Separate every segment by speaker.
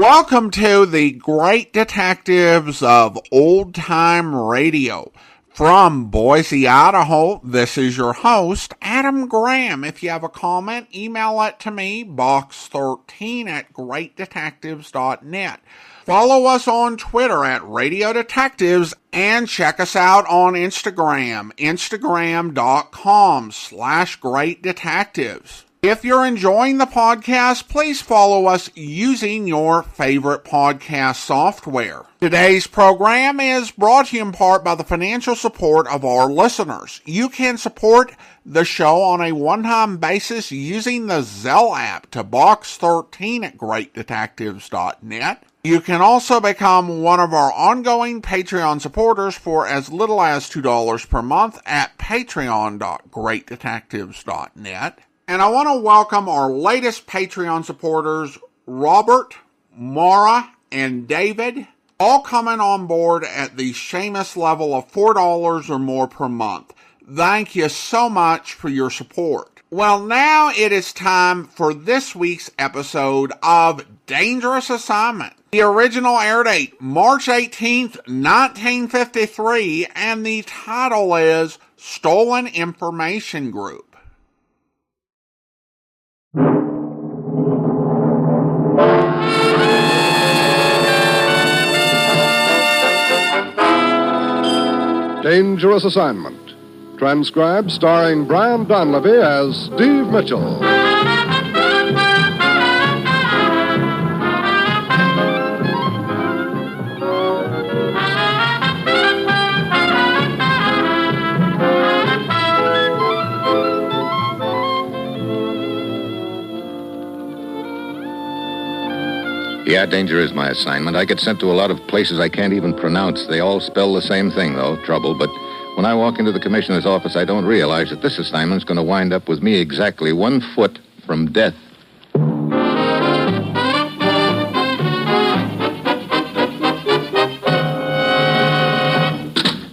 Speaker 1: Welcome to the Great Detectives of Old Time Radio. From Boise, Idaho, this is your host, Adam Graham. If you have a comment, email it to me, box13@greatdetectives.net. Follow us on Twitter at Radio Detectives and check us out on Instagram, instagram.com/greatdetectives. If you're enjoying the podcast, please follow us using your favorite podcast software. Today's program is brought to you in part by the financial support of our listeners. You can support the show on a one-time basis using the Zelle app to box13@greatdetectives.net. You can also become one of our ongoing Patreon supporters for as little as $2 per month at patreon.greatdetectives.net. And I want to welcome our latest Patreon supporters, Robert, Mara, and David, all coming on board at the Seamus level of $4 or more per month. Thank you so much for your support. Well, now it is time for this week's episode of Dangerous Assignment. The original air date, March 18th, 1953, and the title is Stolen Information Group.
Speaker 2: Dangerous Assignment. Transcribed starring Brian Donlevy as Steve Mitchell.
Speaker 3: Yeah, danger is my assignment. I get sent to a lot of places I can't even pronounce. They all spell the same thing, though, trouble. But when I walk into the commissioner's office, I don't realize that this assignment's going to wind up with me exactly 1 foot from death.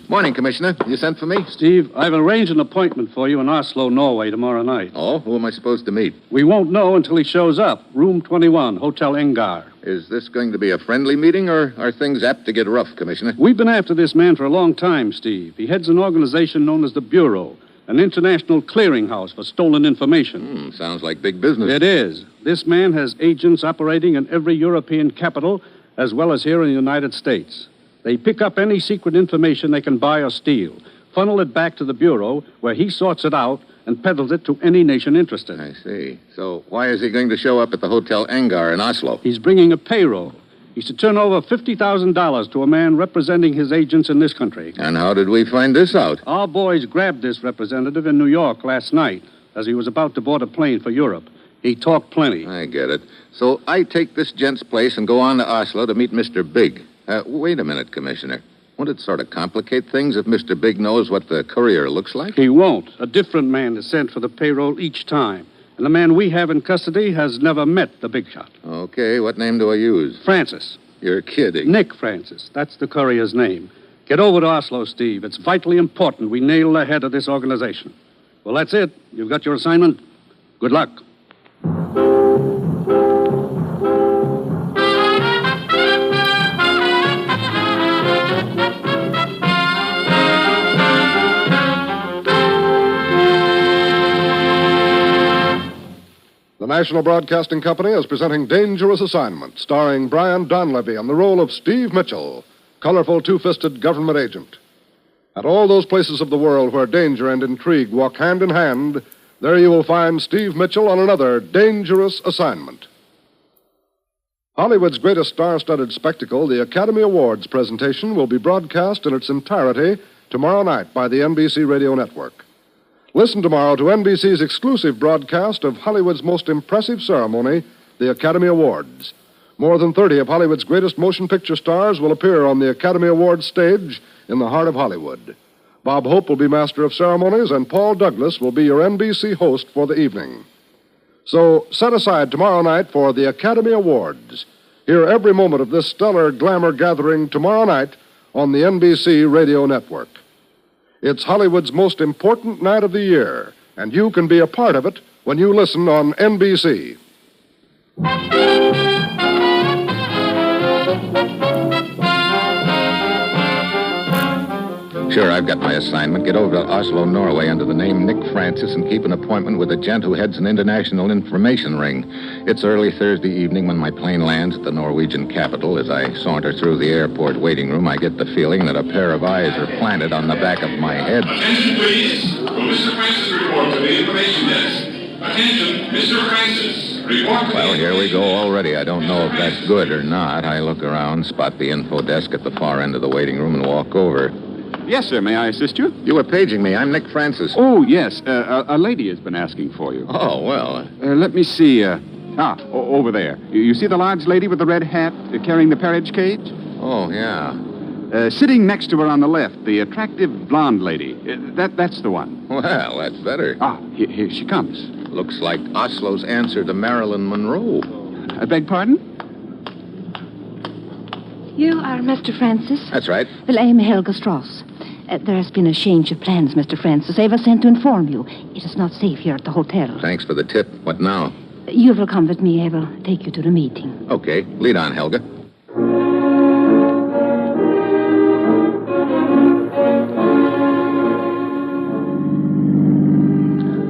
Speaker 3: Morning, Commissioner. You sent for me?
Speaker 4: Steve, I've arranged an appointment for you in Oslo, Norway, tomorrow night.
Speaker 3: Oh, who am I supposed to meet?
Speaker 4: We won't know until he shows up. Room 21, Hotel Engar.
Speaker 3: Is this going to be a friendly meeting, or are things apt to get rough, Commissioner?
Speaker 4: We've been after this man for a long time, Steve. He heads an organization known as the Bureau, an international clearinghouse for stolen information.
Speaker 3: Sounds like big business.
Speaker 4: It is. This man has agents operating in every European capital, as well as here in the United States. They pick up any secret information they can buy or steal, funnel it back to the Bureau, where he sorts it out and peddles it to any nation interested.
Speaker 3: I see. So why is he going to show up at the Hotel Engar in Oslo?
Speaker 4: He's bringing a payroll. He's to turn over $50,000 to a man representing his agents in this country.
Speaker 3: And how did we find this out?
Speaker 4: Our boys grabbed this representative in New York last night as he was about to board a plane for Europe. He talked plenty.
Speaker 3: I get it. So I take this gent's place and go on to Oslo to meet Mr. Big. Wait a minute, Commissioner. Won't it sort of complicate things if Mr. Big knows what the courier looks like?
Speaker 4: He won't. A different man is sent for the payroll each time. And the man we have in custody has never met the big shot.
Speaker 3: Okay, what name do I use?
Speaker 4: Francis.
Speaker 3: You're kidding.
Speaker 4: Nick Francis. That's the courier's name. Get over to Oslo, Steve. It's vitally important we nail the head of this organization. Well, that's it. You've got your assignment. Good luck.
Speaker 2: The National Broadcasting Company is presenting Dangerous Assignment, starring Brian Donlevy in the role of Steve Mitchell, colorful two-fisted government agent. At all those places of the world where danger and intrigue walk hand in hand, there you will find Steve Mitchell on another Dangerous Assignment. Hollywood's greatest star-studded spectacle, the Academy Awards presentation, will be broadcast in its entirety tomorrow night by the NBC Radio Network. Listen tomorrow to NBC's exclusive broadcast of Hollywood's most impressive ceremony, the Academy Awards. More than 30 of Hollywood's greatest motion picture stars will appear on the Academy Awards stage in the heart of Hollywood. Bob Hope will be master of ceremonies, and Paul Douglas will be your NBC host for the evening. So set aside tomorrow night for the Academy Awards. Hear every moment of this stellar glamour gathering tomorrow night on the NBC Radio Network. It's Hollywood's most important night of the year, and you can be a part of it when you listen on NBC.
Speaker 3: Sure, I've got my assignment. Get over to Oslo, Norway, under the name Nick Francis, and keep an appointment with a gent who heads an international information ring. It's early Thursday evening when my plane lands at the Norwegian capital. As I saunter through the airport waiting room, I get the feeling that a pair of eyes are planted on the back of my head.
Speaker 5: Attention, please. Will Mr. Francis report to the information desk? Attention, Mr. Francis. Report to
Speaker 3: Well, here we go already. I don't know if that's good or not. I look around, spot the info desk at the far end of the waiting room, and walk over.
Speaker 6: Yes, sir. May I assist you?
Speaker 3: You were paging me. I'm Nick Francis.
Speaker 6: Oh, yes. A lady has been asking for you.
Speaker 3: Oh, well.
Speaker 6: Let me see. Over there. You see the large lady with the red hat carrying the carriage cage?
Speaker 3: Oh, yeah.
Speaker 6: Sitting next to her on the left, the attractive blonde lady. That's the one.
Speaker 3: Well, that's better.
Speaker 6: Here she comes.
Speaker 3: Looks like Oslo's answer to Marilyn Monroe.
Speaker 6: I beg pardon?
Speaker 7: You are Mr. Francis?
Speaker 3: That's right.
Speaker 7: Well, I am Helga Strauss. There has been a change of plans, Mr. Francis. I was sent to inform you. It is not safe here at the hotel.
Speaker 3: Thanks for the tip. What now?
Speaker 7: You will come with me. I will take you to the meeting.
Speaker 3: Okay. Lead on, Helga.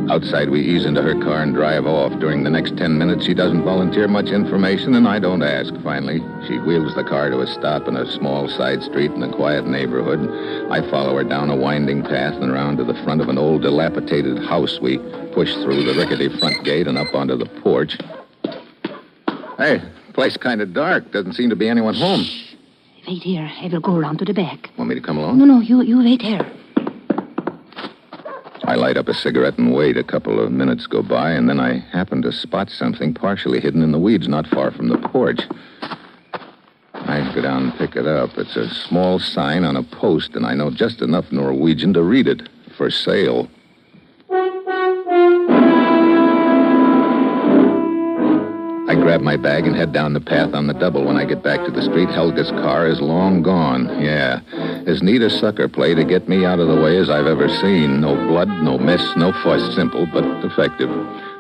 Speaker 3: Outside, we ease into her car and drive off. During the next 10 minutes, she doesn't volunteer much information, and I don't ask. Finally, she wheels the car to a stop in a small side street in a quiet neighborhood. I follow her down a winding path and around to the front of an old, dilapidated house. We push through the rickety front gate and up onto the porch. Hey, place kind of dark. Doesn't seem to be anyone home.
Speaker 7: Wait here. I will go around to the back.
Speaker 3: Want me to come along?
Speaker 7: No, you wait here.
Speaker 3: I light up a cigarette and wait. A couple of minutes go by, and then I happen to spot something partially hidden in the weeds not far from the porch. I go down and pick it up. It's a small sign on a post, and I know just enough Norwegian to read it. For sale. I grab my bag and head down the path on the double. When I get back to the street, Helga's car is long gone. Yeah, as neat a sucker play to get me out of the way as I've ever seen. No blood, no mess, no fuss. Simple, but effective.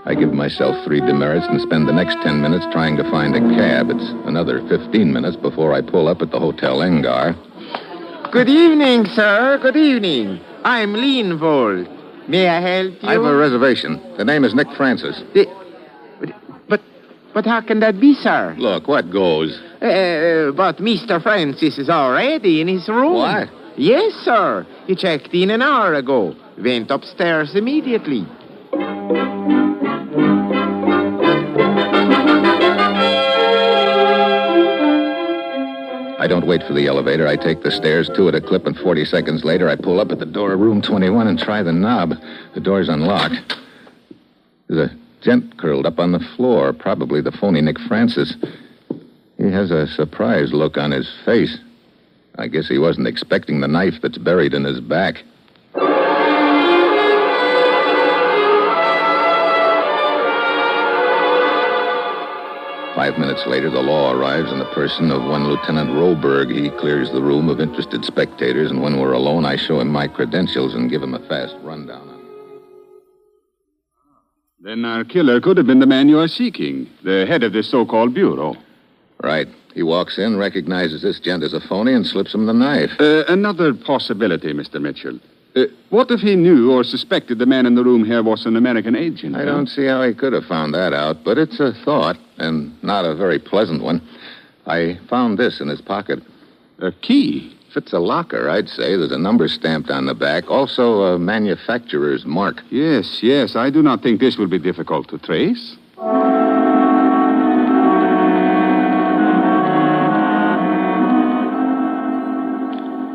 Speaker 3: I give myself 3 demerits and spend the next 10 minutes trying to find a cab. It's another 15 minutes before I pull up at the Hotel Engar.
Speaker 8: Good evening, sir. Good evening. I'm Leanvold. May I help you?
Speaker 3: I have a reservation. The name is Nick Francis.
Speaker 8: But how can that be, sir?
Speaker 3: Look, what goes?
Speaker 8: But Mr. Francis is already in his room.
Speaker 3: What?
Speaker 8: Yes, sir. He checked in an hour ago. Went upstairs immediately.
Speaker 3: I don't wait for the elevator. I take the stairs, 2 at a clip, and 40 seconds later, I pull up at the door of room 21 and try the knob. The door's unlocked. There's a gent curled up on the floor, probably the phony Nick Francis. He has a surprised look on his face. I guess he wasn't expecting the knife that's buried in his back. 5 minutes later, the law arrives in the person of one Lieutenant Roberg. He clears the room of interested spectators, and when we're alone, I show him my credentials and give him a fast rundown.
Speaker 6: Then our killer could have been the man you are seeking, the head of this so-called bureau.
Speaker 3: Right. He walks in, recognizes this gent as a phony, and slips him the knife.
Speaker 6: Another possibility, Mr. Mitchell. What if he knew or suspected the man in the room here was an American agent?
Speaker 3: I don't see how he could have found that out, but it's a thought, and not a very pleasant one. I found this in his pocket.
Speaker 6: A key?
Speaker 3: Fits a locker, I'd say. There's a number stamped on the back. Also a manufacturer's mark.
Speaker 6: Yes. I do not think this will be difficult to trace.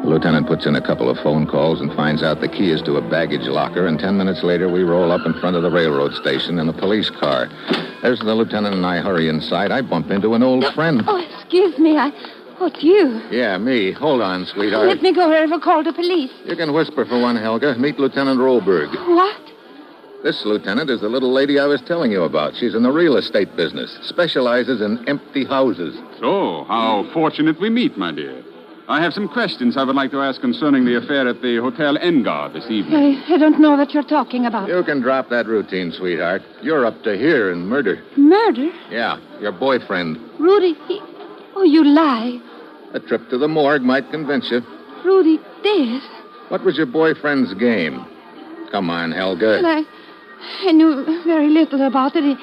Speaker 3: The lieutenant puts in a couple of phone calls and finds out the key is to a baggage locker, and 10 minutes later we roll up in front of the railroad station in a police car. There's the lieutenant and I hurry inside. I bump into an old friend.
Speaker 7: Oh, excuse me. What, you?
Speaker 3: Yeah, me. Hold on, sweetheart.
Speaker 7: Let me go here. I will call the police.
Speaker 3: You can whisper for one, Helga. Meet Lieutenant Roberg.
Speaker 7: What?
Speaker 3: This lieutenant is the little lady I was telling you about. She's in the real estate business. Specializes in empty houses.
Speaker 6: So, how fortunate we meet, my dear. I have some questions I would like to ask concerning the affair at the Hotel Engar this evening.
Speaker 7: I don't know what you're talking about.
Speaker 3: You can drop that routine, sweetheart. You're up to here in murder.
Speaker 7: Murder?
Speaker 3: Yeah, your boyfriend.
Speaker 7: Rudy, Oh, you lie.
Speaker 3: A trip to the morgue might convince you.
Speaker 7: Rudy dead.
Speaker 3: What was your boyfriend's game? Come on, Helga.
Speaker 7: Well, I knew very little about it.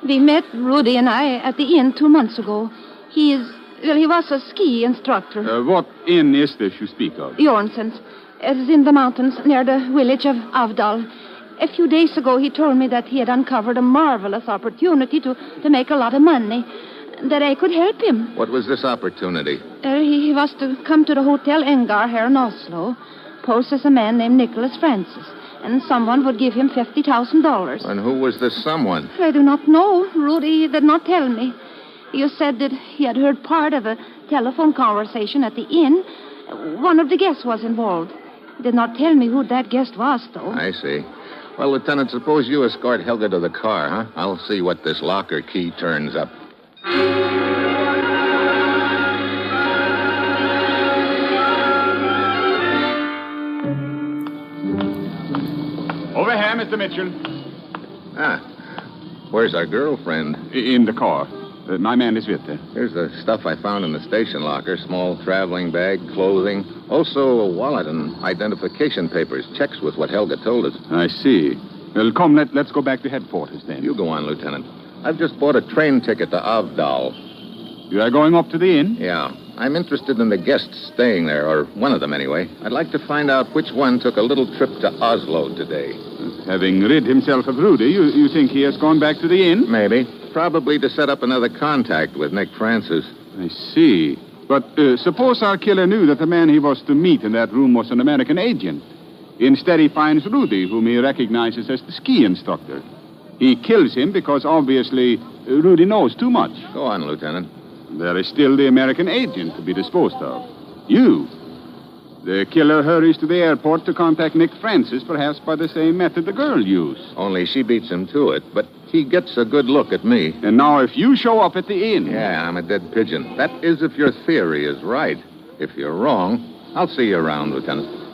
Speaker 7: We met, Rudy and I, at the inn 2 months ago. He was a ski instructor.
Speaker 6: What inn is this you speak of?
Speaker 7: Jornson's. It is in the mountains near the village of Avdal. A few days ago, he told me that he had uncovered a marvelous opportunity to make a lot of money, that I could help him.
Speaker 3: What was this opportunity?
Speaker 7: He was to come to the Hotel Engar here in Oslo, pose as a man named Nicholas Francis, and someone would give him $50,000.
Speaker 3: And who was this someone?
Speaker 7: I do not know. Rudy did not tell me. You said that he had heard part of a telephone conversation at the inn. One of the guests was involved. He did not tell me who that guest was, though.
Speaker 3: I see. Well, Lieutenant, suppose you escort Helga to the car, huh? I'll see what this locker key turns up.
Speaker 6: Over here, Mr. Mitchell.
Speaker 3: Ah, where's our girlfriend?
Speaker 6: In the car. My man is with her.
Speaker 3: Here's the stuff I found in the station locker. Small traveling bag, clothing. Also a wallet and identification papers. Checks with what Helga told us.
Speaker 6: I see. Well, come, let's go back to headquarters then.
Speaker 3: You go on, Lieutenant. I've just bought a train ticket to Avdal.
Speaker 6: You are going up to the inn?
Speaker 3: Yeah. I'm interested in the guests staying there, or one of them anyway. I'd like to find out which one took a little trip to Oslo today.
Speaker 6: Having rid himself of Rudy, you think he has gone back to the inn?
Speaker 3: Maybe. Probably to set up another contact with Nick Francis.
Speaker 6: I see. But suppose our killer knew that the man he was to meet in that room was an American agent. Instead, he finds Rudy, whom he recognizes as the ski instructor. He kills him because, obviously, Rudy knows too much.
Speaker 3: Go on, Lieutenant.
Speaker 6: There is still the American agent to be disposed of. You. The killer hurries to the airport to contact Nick Francis, perhaps by the same method the girl used.
Speaker 3: Only she beats him to it, but he gets a good look at me.
Speaker 6: And now if you show up at the inn...
Speaker 3: Yeah, I'm a dead pigeon. That is if your theory is right. If you're wrong, I'll see you around, Lieutenant.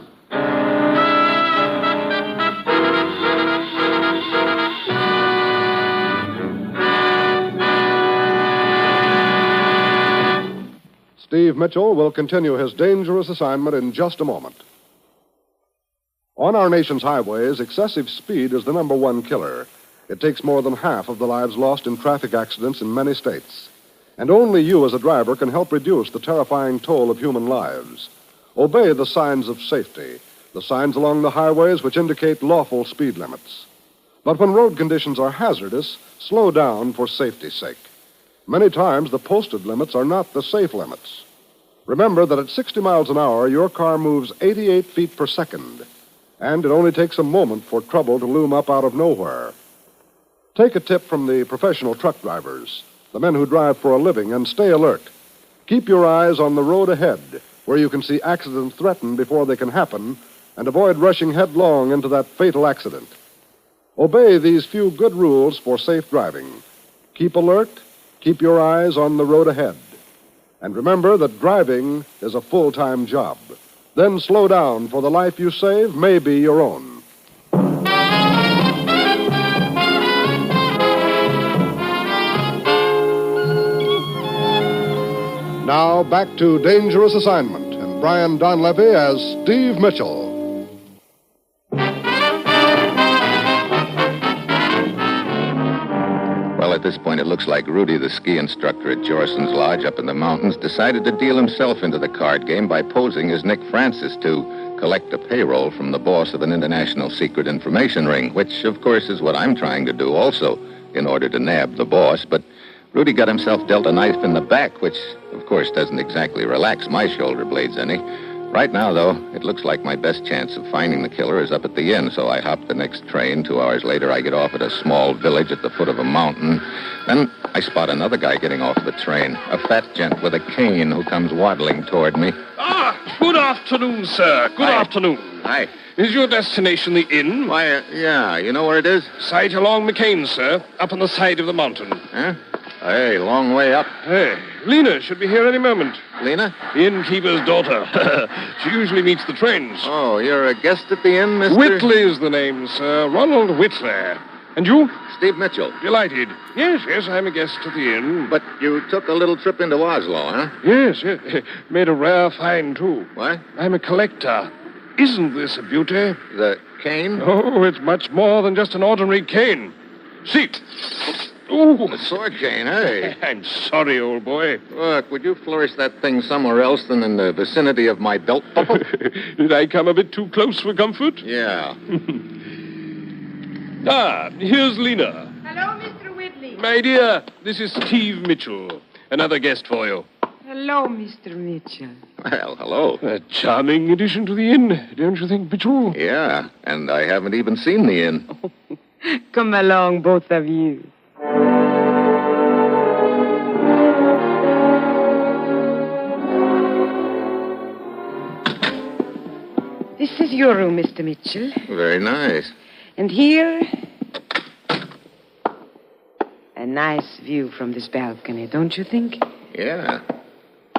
Speaker 2: Steve Mitchell will continue his dangerous assignment in just a moment. On our nation's highways, excessive speed is the number one killer. It takes more than half of the lives lost in traffic accidents in many states. And only you as a driver can help reduce the terrifying toll of human lives. Obey the signs of safety, the signs along the highways which indicate lawful speed limits. But when road conditions are hazardous, slow down for safety's sake. Many times, the posted limits are not the safe limits. Remember that at 60 miles an hour, your car moves 88 feet per second, and it only takes a moment for trouble to loom up out of nowhere. Take a tip from the professional truck drivers, the men who drive for a living, and stay alert. Keep your eyes on the road ahead, where you can see accidents threaten before they can happen, and avoid rushing headlong into that fatal accident. Obey these few good rules for safe driving. Keep alert. Keep your eyes on the road ahead. And remember that driving is a full-time job. Then slow down, for the life you save may be your own. Now back to Dangerous Assignment and Brian Donlevy as Steve Mitchell.
Speaker 3: Well, at this point, it looks like Rudy, the ski instructor at Gerson's lodge up in the mountains, decided to deal himself into the card game by posing as Nick Francis to collect a payroll from the boss of an international secret information ring, which, of course, is what I'm trying to do also, in order to nab the boss. But Rudy got himself dealt a knife in the back, which, of course, doesn't exactly relax my shoulder blades any. Right now, though, it looks like my best chance of finding the killer is up at the inn, so I hop the next train. 2 hours later, I get off at a small village at the foot of a mountain. Then I spot another guy getting off the train, a fat gent with a cane who comes waddling toward me.
Speaker 9: Ah, good afternoon, sir. Good afternoon.
Speaker 3: Hi.
Speaker 9: Is your destination the inn?
Speaker 3: Why, yeah, you know where it is?
Speaker 9: Sight along McCain, sir, up on the side of the mountain.
Speaker 3: Huh? Hey, long way up.
Speaker 9: Hey, Lena should be here any moment.
Speaker 3: Lena?
Speaker 9: The innkeeper's daughter. She usually meets the trains.
Speaker 3: Oh, you're a guest at the inn, Mr.?
Speaker 9: Whitley is the name, sir. Ronald Whitley. And you?
Speaker 3: Steve Mitchell.
Speaker 9: Delighted. Yes, I'm a guest at the inn.
Speaker 3: But you took a little trip into Oslo, huh?
Speaker 9: Yes. Made a rare find, too.
Speaker 3: What?
Speaker 9: I'm a collector. Isn't this a beauty?
Speaker 3: The cane?
Speaker 9: Oh, it's much more than just an ordinary cane. Seat. Ooh.
Speaker 3: A sword cane, hey.
Speaker 9: I'm sorry, old boy.
Speaker 3: Look, would you flourish that thing somewhere else than in the vicinity of my belt buckle?
Speaker 9: Did I come a bit too close for comfort?
Speaker 3: Yeah.
Speaker 9: Here's Lena.
Speaker 10: Hello, Mr. Whitley.
Speaker 9: My dear, this is Steve Mitchell. Another guest for you.
Speaker 10: Hello, Mr. Mitchell.
Speaker 3: Well, hello.
Speaker 9: A charming addition to the inn, don't you think, Mitchell?
Speaker 3: Yeah, and I haven't even seen the inn.
Speaker 10: Come along, both of you. This is your room, Mr. Mitchell.
Speaker 3: Very nice.
Speaker 10: And here, a nice view from this balcony, don't you think?
Speaker 3: Yeah.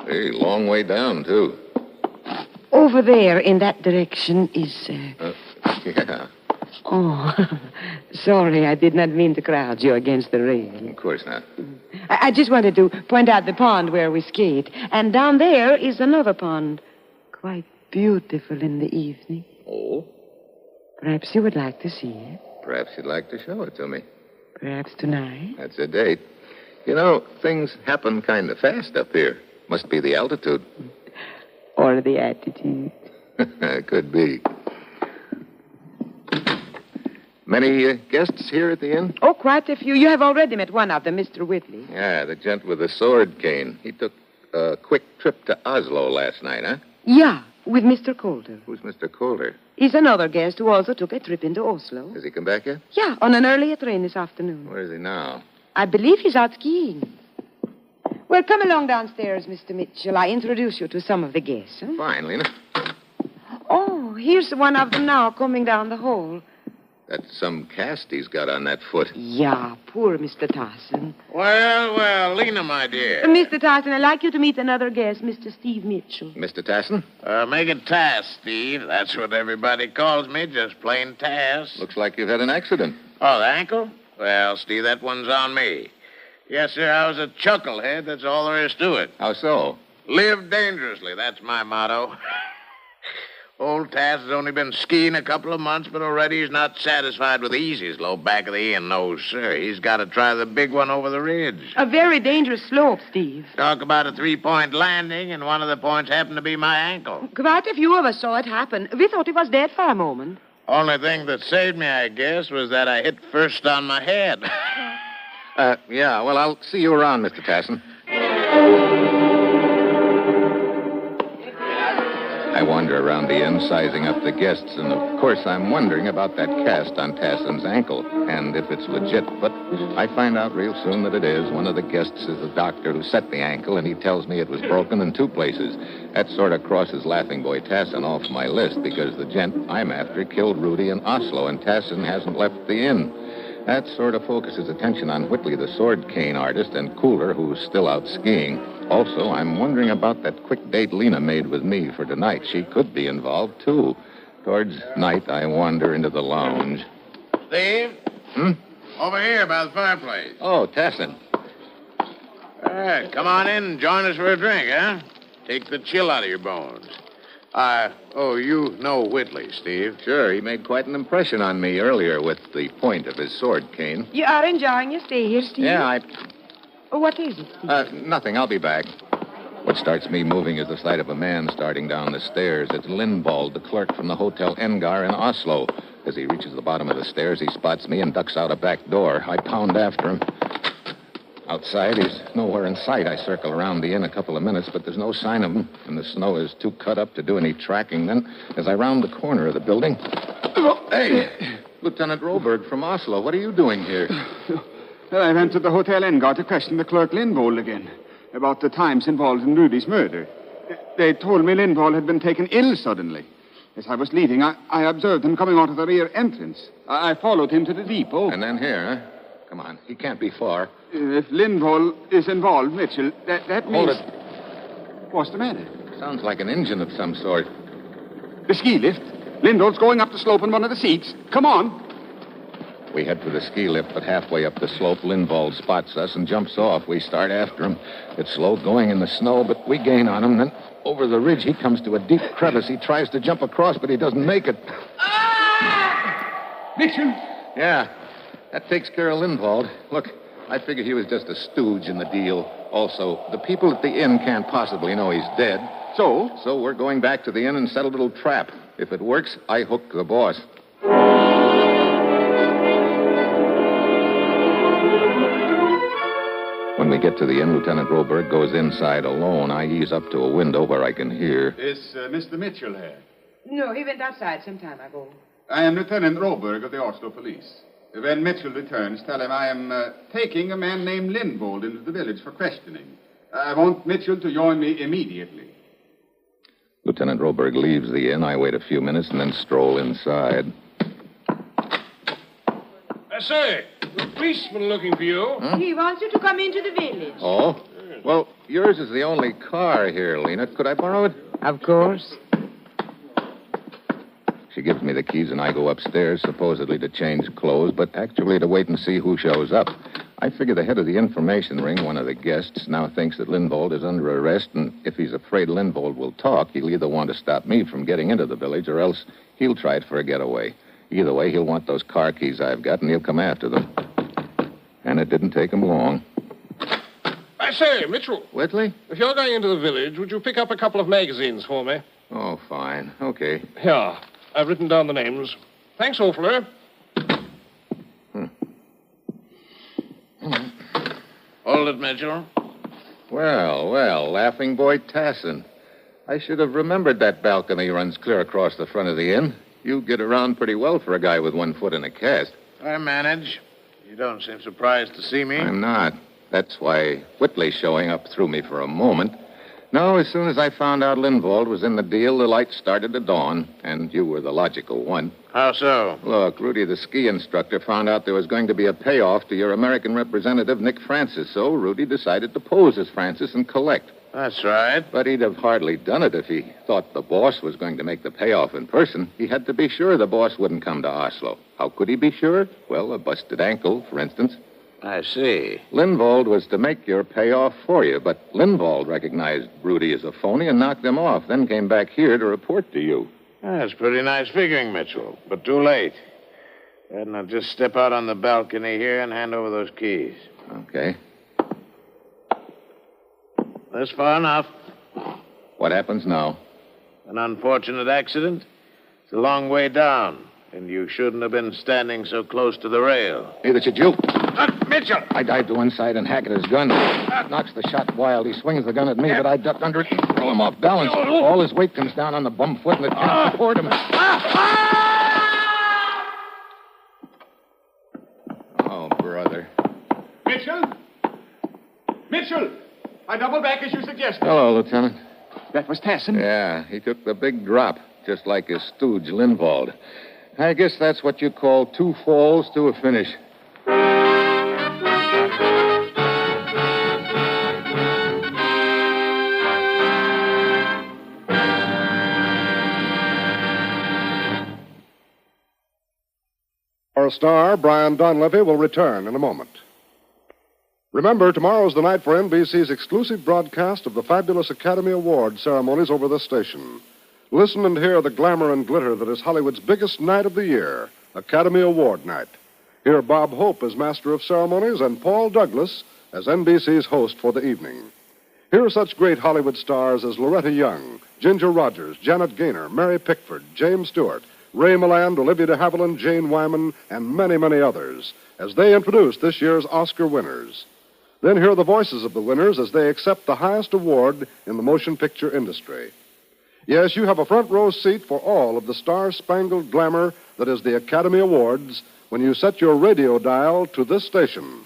Speaker 3: Very long way down, too.
Speaker 10: Over there, in that direction, is...
Speaker 3: Yeah.
Speaker 10: Oh, sorry, I did not mean to crowd you against the rail.
Speaker 3: Of course not.
Speaker 10: I just wanted to point out the pond where we skate. And down there is another pond. Quite beautiful in the evening.
Speaker 3: Oh?
Speaker 10: Perhaps you would like to see it.
Speaker 3: Perhaps you'd like to show it to me.
Speaker 10: Perhaps tonight.
Speaker 3: That's a date. You know, things happen kind of fast up here. Must be the altitude.
Speaker 10: Or the attitude.
Speaker 3: Could be. Many guests here at the inn?
Speaker 10: Oh, quite a few. You have already met one of them, Mr. Whitley.
Speaker 3: Yeah, the gent with the sword cane. He took a quick trip to Oslo last night, huh?
Speaker 10: Yeah, with Mr. Calder.
Speaker 3: Who's Mr. Calder?
Speaker 10: He's another guest who also took a trip into Oslo.
Speaker 3: Has he come back yet?
Speaker 10: Yeah, on an earlier train this afternoon.
Speaker 3: Where is he now?
Speaker 10: I believe he's out skiing. Well, come along downstairs, Mr. Mitchell. I introduce you to some of the guests. Huh?
Speaker 3: Fine, Lena.
Speaker 10: Oh, here's one of them now coming down the hall.
Speaker 3: That's some cast he's got on that foot.
Speaker 10: Yeah, poor Mr. Tarson.
Speaker 11: Well, Lena, my dear.
Speaker 10: Mr. Tarson, I'd like you to meet another guest, Mr. Steve Mitchell.
Speaker 3: Mr. Tasson?
Speaker 11: Make it Tass, Steve. That's what everybody calls me, just plain Tass.
Speaker 3: Looks like you've had an accident.
Speaker 11: Oh, the ankle? Well, Steve, that one's on me. Yes, sir, I was a chucklehead. That's all there is to it.
Speaker 3: How so?
Speaker 11: Live dangerously. That's my motto. Old Tass has only been skiing a couple of months, but already he's not satisfied with the easy slope back of the inn. No, sir. He's got to try the big one over the ridge.
Speaker 10: A very dangerous slope, Steve.
Speaker 11: Talk about a 3-point landing, and one of the points happened to be my ankle.
Speaker 10: Quite a few of us saw it happen. We thought he was dead for a moment.
Speaker 11: Only thing that saved me, I guess, was that I hit first on my head.
Speaker 3: Yeah, well, I'll see you around, Mr. Tasson. I wander around the inn, sizing up the guests, and of course I'm wondering about that cast on Tasson's ankle, and if it's legit, but I find out real soon that it is. One of the guests is the doctor who set the ankle, and he tells me it was broken in 2 places. That sort of crosses Laughing Boy Tasson off my list, because the gent I'm after killed Rudy in Oslo, and Tasson hasn't left the inn. That sort of focuses attention on Whitley, the sword cane artist, and Cooler, who's still out skiing. Also, I'm wondering about that quick date Lena made with me for tonight. She could be involved, too. Towards night, I wander into the lounge.
Speaker 11: Steve? Over here by the fireplace.
Speaker 3: Oh, Tasson.
Speaker 11: All right, come on in and join us for a drink, huh? Take the chill out of your bones. You know Whitley, Steve.
Speaker 3: Sure, he made quite an impression on me earlier with the point of his sword cane.
Speaker 10: You are enjoying your stay here, Steve?
Speaker 3: Yeah,
Speaker 10: What is it, Steve?
Speaker 3: Nothing. I'll be back. What starts me moving is the sight of a man starting down the stairs. It's Lindvald, the clerk from the Hotel Engar in Oslo. As he reaches the bottom of the stairs, he spots me and ducks out a back door. I pound after him. Outside, he's nowhere in sight. I circle around the inn a couple of minutes, but there's no sign of him, and the snow is too cut up to do any tracking. Then, as I round the corner of the building... Oh, hey, Lieutenant Roberg from Oslo, what are you doing here?
Speaker 6: I went to the Hotel Engar to question the clerk Lindvall again about the times involved in Rudy's murder. They told me Lindvall had been taken ill suddenly. As I was leaving, I observed him coming out of the rear entrance. I followed him to the depot.
Speaker 3: And then here, huh? Come on, he can't be far.
Speaker 6: If Lindvall is involved, Mitchell, that means...
Speaker 3: Hold it.
Speaker 6: What's the matter?
Speaker 3: Sounds like an engine of some sort.
Speaker 6: The ski lift. Lindvall's going up the slope on one of the seats. Come on.
Speaker 3: We head for the ski lift, but halfway up the slope, Lindvald spots us and jumps off. We start after him. It's slow going in the snow, but we gain on him. Then over the ridge, he comes to a deep crevice. He tries to jump across, but he doesn't make it.
Speaker 6: Mitchell!
Speaker 3: Yeah, that takes care of Lindvald. Look, I figure he was just a stooge in the deal. Also, the people at the inn can't possibly know he's dead.
Speaker 6: So?
Speaker 3: So we're going back to the inn and set a little trap. If it works, I hook the boss. When we get to the inn, Lieutenant Roberg goes inside alone. I ease up to a window where I can hear.
Speaker 6: Is Mr. Mitchell here?
Speaker 10: No, he went outside some time ago.
Speaker 6: I am Lieutenant Roberg of the Oslo police. When Mitchell returns, tell him I am taking a man named Lindvold into the village for questioning. I want Mitchell to join me immediately.
Speaker 3: Lieutenant Roberg leaves the inn. I wait a few minutes and then stroll inside.
Speaker 9: I say, the policeman looking for you.
Speaker 10: He wants you to come into the village.
Speaker 3: Oh? Well, yours is the only car here, Lena. Could I borrow it?
Speaker 10: Of course.
Speaker 3: She gives me the keys and I go upstairs, supposedly to change clothes, but actually to wait and see who shows up. I figure the head of the information ring, one of the guests, now thinks that Lindvold is under arrest, and if he's afraid Lindvold will talk, he'll either want to stop me from getting into the village, or else he'll try it for a getaway. Either way, he'll want those car keys I've got, and he'll come after them. And it didn't take him long.
Speaker 9: I say, Mitchell.
Speaker 3: Whitley?
Speaker 9: If you're going into the village, would you pick up a couple of magazines for me?
Speaker 3: Oh, fine. Okay.
Speaker 9: Here. I've written down the names. Thanks awfully.
Speaker 11: Hold it, Mitchell.
Speaker 3: Well, Laughing Boy Tassin. I should have remembered that balcony runs clear across the front of the inn. You get around pretty well for a guy with 1 foot in a cast.
Speaker 11: I manage. You don't seem surprised to see me.
Speaker 3: I'm not. That's why Whitley's showing up threw me for a moment. No, as soon as I found out Lindvold was in the deal, the lights started to dawn, and you were the logical one.
Speaker 11: How so?
Speaker 3: Look, Rudy, the ski instructor, found out there was going to be a payoff to your American representative, Nick Francis, so Rudy decided to pose as Francis and collect.
Speaker 11: That's right.
Speaker 3: But he'd have hardly done it if he thought the boss was going to make the payoff in person. He had to be sure the boss wouldn't come to Oslo. How could he be sure? Well, a busted ankle, for instance.
Speaker 11: I see.
Speaker 3: Lindvold was to make your payoff for you, but Lindvold recognized Rudy as a phony and knocked him off, then came back here to report to you.
Speaker 11: That's pretty nice figuring, Mitchell, but too late. And I'll just step out on the balcony here and hand over those keys.
Speaker 3: Okay.
Speaker 11: That's far enough.
Speaker 3: What happens now?
Speaker 11: An unfortunate accident. It's a long way down, and you shouldn't have been standing so close to the rail.
Speaker 3: Neither should you.
Speaker 11: Mitchell!
Speaker 3: I dive to one side and hack at his gun. Knocks the shot wild. He swings the gun at me, but I duck under it and throw him off balance. All his weight comes down on the bum foot, and it can't support him. Oh, brother.
Speaker 6: Mitchell! Mitchell! I double back as you suggested.
Speaker 3: Hello, Lieutenant.
Speaker 6: That was Tassin?
Speaker 3: Yeah, he took the big drop, just like his stooge, Lindvold. I guess that's what you call 2 falls to a finish.
Speaker 2: Our star, Brian Donlevy, will return in a moment. Remember, tomorrow's the night for NBC's exclusive broadcast of the fabulous Academy Award ceremonies over this station. Listen and hear the glamour and glitter that is Hollywood's biggest night of the year, Academy Award night. Hear Bob Hope as Master of Ceremonies and Paul Douglas as NBC's host for the evening. Hear such great Hollywood stars as Loretta Young, Ginger Rogers, Janet Gaynor, Mary Pickford, James Stewart, Ray Milland, Olivia de Havilland, Jane Wyman, and many, many others as they introduce this year's Oscar winners. Then hear the voices of the winners as they accept the highest award in the motion picture industry. Yes, you have a front row seat for all of the star-spangled glamour that is the Academy Awards when you set your radio dial to this station.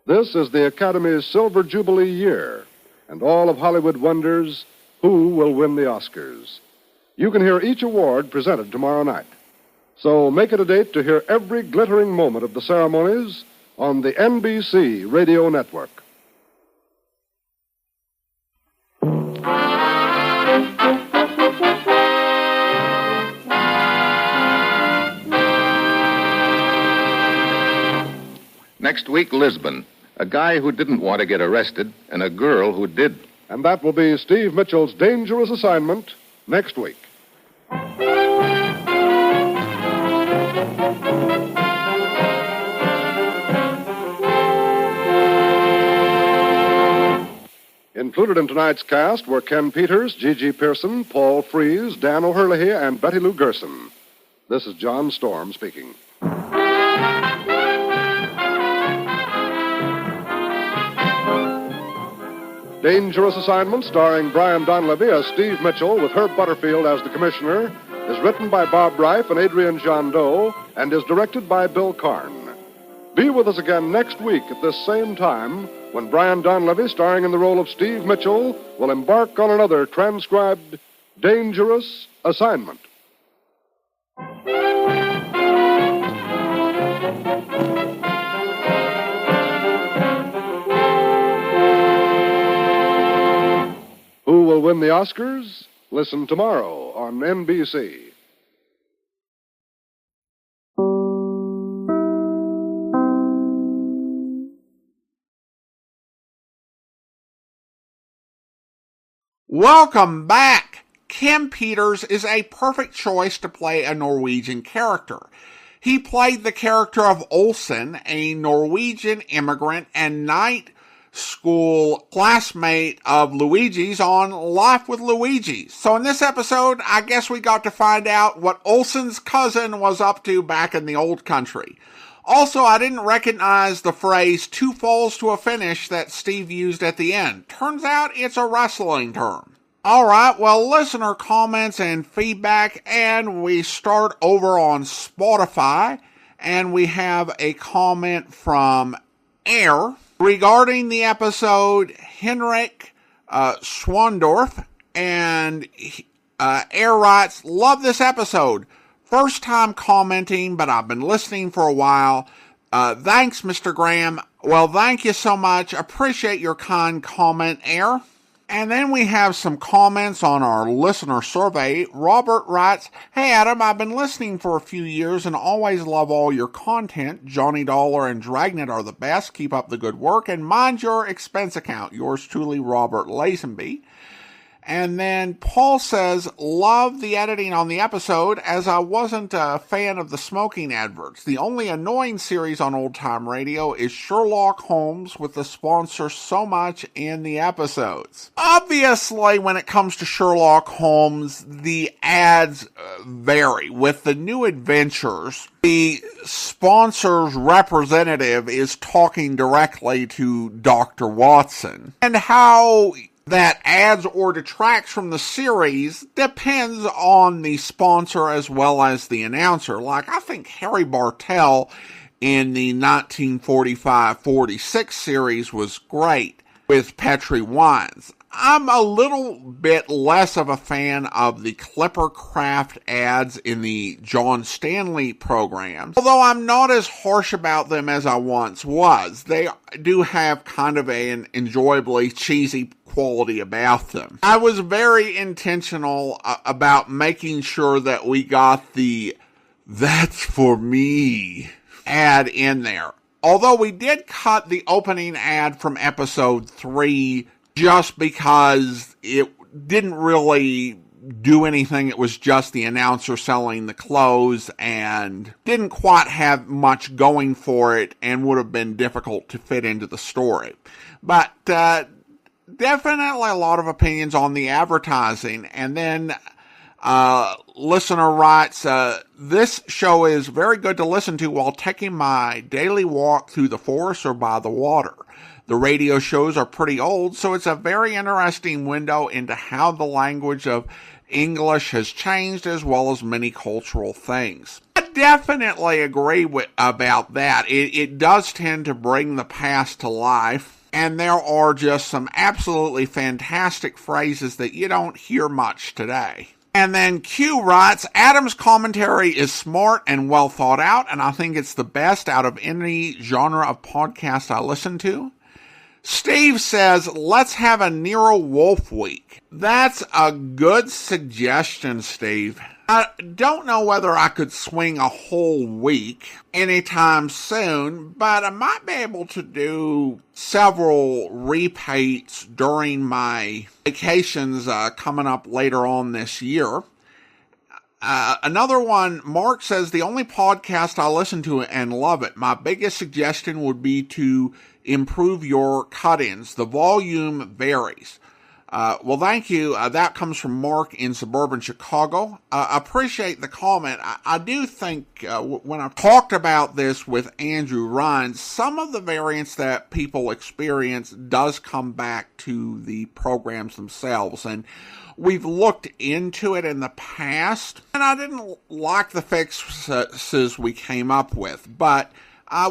Speaker 2: This is the Academy's Silver Jubilee year, and all of Hollywood wonders who will win the Oscars. You can hear each award presented tomorrow night. So make it a date to hear every glittering moment of the ceremonies on the NBC Radio Network.
Speaker 3: week, Lisbon. A guy who didn't want to get arrested and a girl who did.
Speaker 2: And that will be Steve Mitchell's Dangerous Assignment next week. Included in tonight's cast were Ken Peters, GeGe Pearson, Paul Frees, Dan O'Hurley, and Betty Lou Gerson. This is John Storm speaking. Dangerous Assignment, starring Brian Donlevy as Steve Mitchell with Herb Butterfield as the commissioner, is written by Bob Reif and Adrian Jandot and is directed by Bill Karn. Be with us again next week at this same time when Brian Donlevy, starring in the role of Steve Mitchell, will embark on another transcribed Dangerous Assignment. Who will win the Oscars? Listen tomorrow on NBC.
Speaker 1: Welcome back! Ken Peters is a perfect choice to play a Norwegian character. He played the character of Olsen, a Norwegian immigrant and night school classmate of Luigi's on Life with Luigi. So in this episode, I guess we got to find out what Olsen's cousin was up to back in the old country. Also, I didn't recognize the phrase two falls to a finish that Steve used at the end. Turns out it's a wrestling term. Alright, well, listener comments and feedback, and we start over on Spotify, and we have a comment from Air regarding the episode Henrik Schwandorf, and Air writes, love this episode. First time commenting, but I've been listening for a while. Thanks, Mr. Graham. Well, thank you so much. Appreciate your kind comment, Air. And then we have some comments on our listener survey. Robert writes, hey, Adam, I've been listening for a few years and always love all your content. Johnny Dollar and Dragnet are the best. Keep up the good work and mind your expense account. Yours truly, Robert Lazenby. And then Paul says, love the editing on the episode, as I wasn't a fan of the smoking adverts. The only annoying series on Old Time Radio is Sherlock Holmes, with the sponsor so much in the episodes. Obviously, when it comes to Sherlock Holmes, the ads vary. With the new adventures, the sponsor's representative is talking directly to Dr. Watson. And how that adds or detracts from the series depends on the sponsor as well as the announcer. Like, I think Harry Bartell in the 1945-46 series was great with Petri Wines. I'm a little bit less of a fan of the Clipper Craft ads in the John Stanley programs, although I'm not as harsh about them as I once was. They do have kind of an enjoyably cheesy quality about them. I was very intentional about making sure that we got the "That's for me" ad in there. Although we did cut the opening ad from episode 3 just because it didn't really do anything. It was just the announcer selling the clothes and didn't quite have much going for it and would have been difficult to fit into the story. But definitely a lot of opinions on the advertising. And then listener writes, this show is very good to listen to while taking my daily walk through the forest or by the water. The radio shows are pretty old, so it's a very interesting window into how the language of English has changed, as well as many cultural things. I definitely agree about that. It does tend to bring the past to life, and there are just some absolutely fantastic phrases that you don't hear much today. And then Q writes, Adam's commentary is smart and well thought out, and I think it's the best out of any genre of podcast I listen to. Steve says, let's have a Nero Wolfe week. That's a good suggestion, Steve. I don't know whether I could swing a whole week anytime soon, but I might be able to do several repates during my vacations coming up later on this year. Another one, Mark says, the only podcast I listen to and love it. My biggest suggestion would be to improve your cut-ins. The volume varies. Well, thank you. That comes from Mark in suburban Chicago. Appreciate the comment. I do think when I talked about this with Andrew Ryan, some of the variance that people experience does come back to the programs themselves. And we've looked into it in the past, and I didn't like the fixes we came up with, but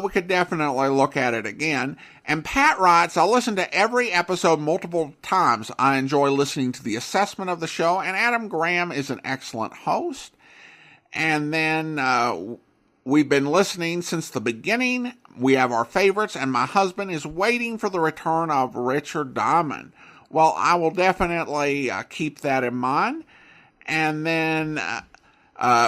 Speaker 1: we could definitely look at it again. And Pat writes, I listen to every episode multiple times. I enjoy listening to the assessment of the show, and Adam Graham is an excellent host. And then we've been listening since the beginning. We have our favorites, and my husband is waiting for the return of Richard Diamond. Well, I will definitely keep that in mind. And then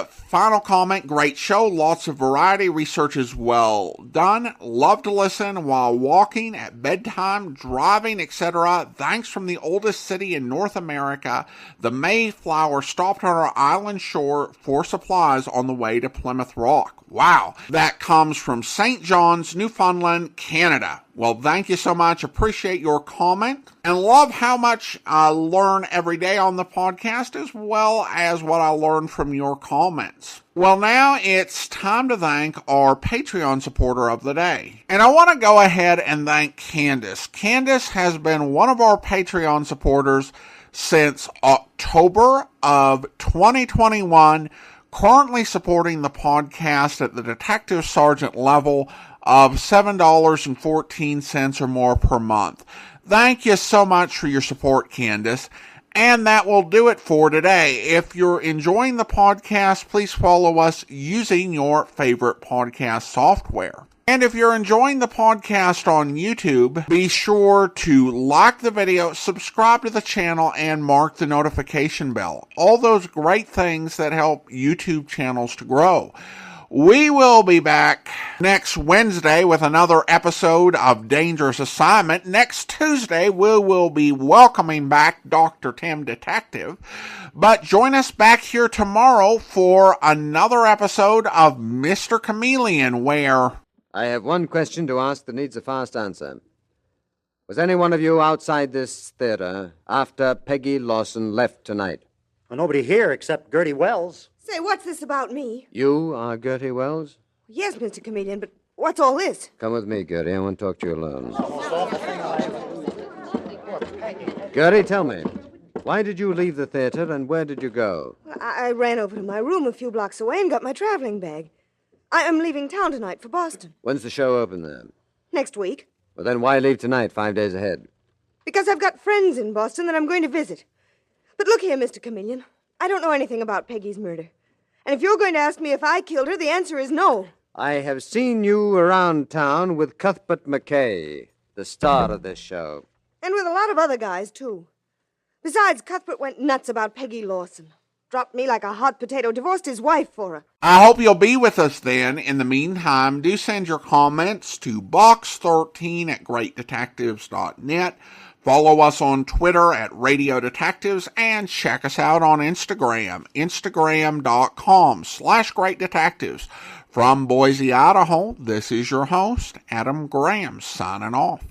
Speaker 1: final comment, great show, lots of variety, research is well done, love to listen while walking, at bedtime, driving, etc. Thanks from the oldest city in North America. The Mayflower stopped on our island shore for supplies on the way to Plymouth Rock. Wow, that comes from St. John's, Newfoundland, Canada. Well, thank you so much. Appreciate your comment and love how much I learn every day on the podcast, as well as what I learn from your comments. Well, now it's time to thank our Patreon supporter of the day. And I want to go ahead and thank Candace. Candace has been one of our Patreon supporters since October of 2021, currently supporting the podcast at the detective sergeant level of $7.14 or more per month. Thank you so much for your support, Candace. And that will do it for today. If you're enjoying the podcast, please follow us using your favorite podcast software. And if you're enjoying the podcast on YouTube, be sure to like the video, subscribe to the channel, and mark the notification bell. All those great things that help YouTube channels to grow. We will be back next Wednesday with another episode of Dangerous Assignment. Next Tuesday, we will be welcoming back Dr. Tim Detective. But join us back here tomorrow for another episode of Mr. Chameleon, where...
Speaker 12: I have one question to ask that needs a fast answer. Was any one of you outside this theater after Peggy Lawson left tonight?
Speaker 13: Well, nobody here except Gertie Wells.
Speaker 14: Say, what's this about me?
Speaker 12: You are Gertie Wells?
Speaker 14: Yes, Mr. Chameleon, but what's all this?
Speaker 12: Come with me, Gertie. I want to talk to you alone. Gertie, tell me, why did you leave the theater and where did you go?
Speaker 14: Well, I ran over to my room a few blocks away and got my traveling bag. I am leaving town tonight for Boston.
Speaker 12: When's the show open there?
Speaker 14: Next week.
Speaker 12: Well, then why leave tonight, 5 days ahead?
Speaker 14: Because I've got friends in Boston that I'm going to visit. But look here, Mr. Chameleon. I don't know anything about Peggy's murder. And if you're going to ask me if I killed her, the answer is no.
Speaker 12: I have seen you around town with Cuthbert McKay, the star of this show.
Speaker 14: And with a lot of other guys, too. Besides, Cuthbert went nuts about Peggy Lawson. Dropped me like a hot potato, divorced his wife for her.
Speaker 1: I hope you'll be with us then. In the meantime, do send your comments to box13@greatdetectives.net. Follow us on Twitter at Radio Detectives and check us out on Instagram, instagram.com/greatdetectives. From Boise, Idaho, this is your host, Adam Graham, signing off.